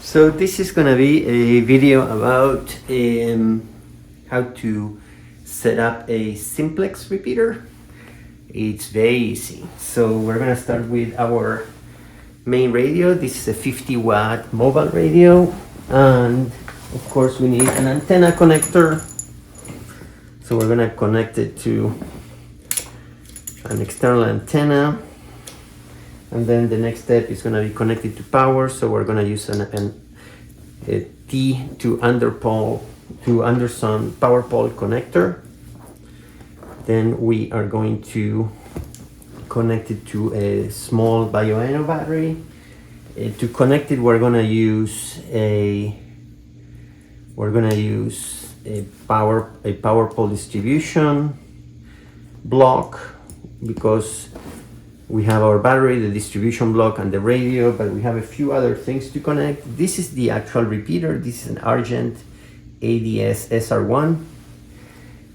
So this is gonna be a video about how to set up a Simplex repeater. It's very easy. So we're gonna start with our main radio. This is a 50-watt mobile radio, and of course we need an antenna connector. So we're gonna connect it to an external antenna. And then the next step is going to be connected to power. So we're going to use a T to Anderson power pole connector. Then we are going to connect it to a small bioenno battery. To connect it, we're going to use a power pole distribution block, because we have our battery, the distribution block, and the radio, but we have a few other things to connect. This is the actual repeater. This is an Argent ADS SR1.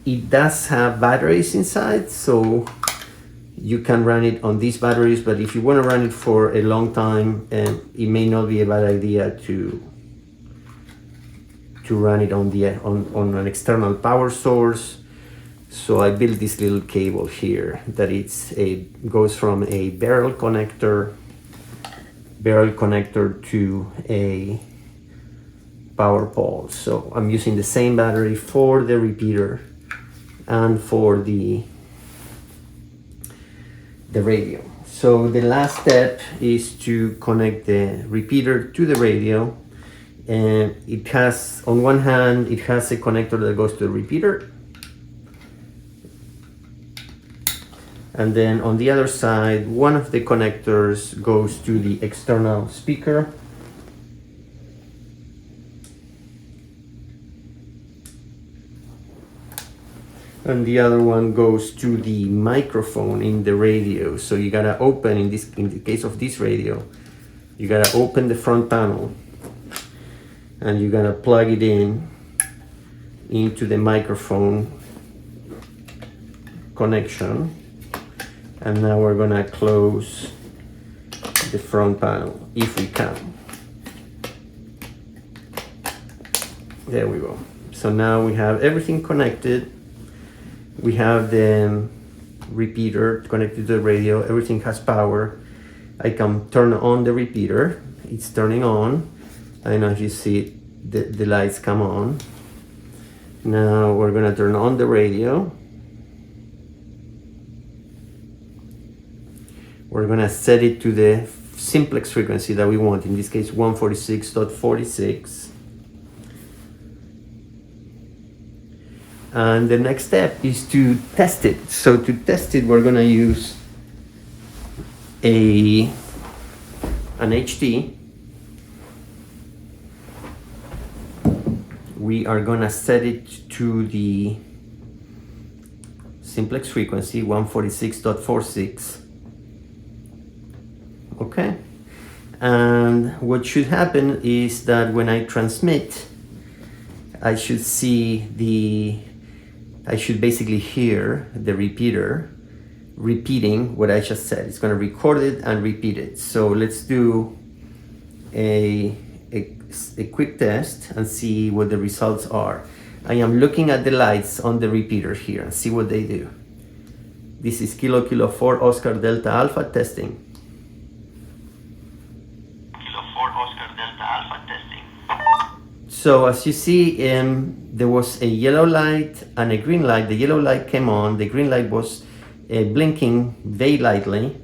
It does have batteries inside, so you can run it on these batteries, but if you want to run it for a long time, it may not be a bad idea to run it on an external power source. So I built this little cable here that goes from a barrel connector to a power pole. So I'm using the same battery for the repeater and for the radio. So the last step is to connect the repeater to the radio, and it has, on one hand, it has a connector that goes to the repeater. And then on the other side, one of the connectors goes to the external speaker. And the other one goes to the microphone in the radio. So you gotta open, in the case of this radio, you gotta open the front panel and you gotta plug it into the microphone connection. And now we're gonna close the front panel, if we can. There we go. So now we have everything connected. We have the repeater connected to the radio. Everything has power. I can turn on the repeater. It's turning on. I don't know if you see the lights come on. Now we're gonna turn on the radio. We're gonna set it to the simplex frequency that we want, in this case 146.46. And the next step is to test it. So to test it, we're gonna use an HT. We are gonna set it to the simplex frequency 146.46. Okay, and what should happen is that when I transmit, I should basically hear the repeater repeating what I just said. It's going to record it and repeat it. So let's do a quick test and see what the results are. I am looking at the lights on the repeater here and see what they do. This is Kilo 4 Oscar Delta Alpha testing. So as you see, there was a yellow light and a green light. The yellow light came on, the green light was blinking very lightly,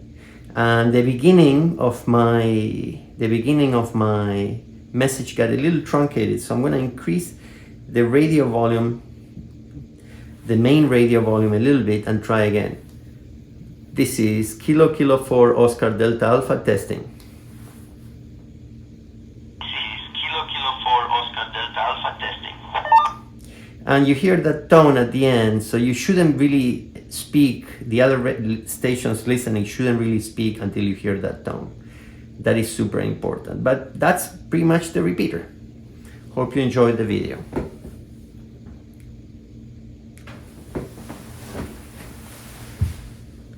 and the beginning of my message got a little truncated. So I'm going to increase the radio volume, the main radio volume, a little bit and try again. This is Kilo 4 Oscar Delta Alpha testing. And you hear that tone at the end, so you shouldn't really speak. The other stations listening shouldn't really speak until you hear that tone. That is super important. But that's pretty much the repeater. Hope you enjoyed the video.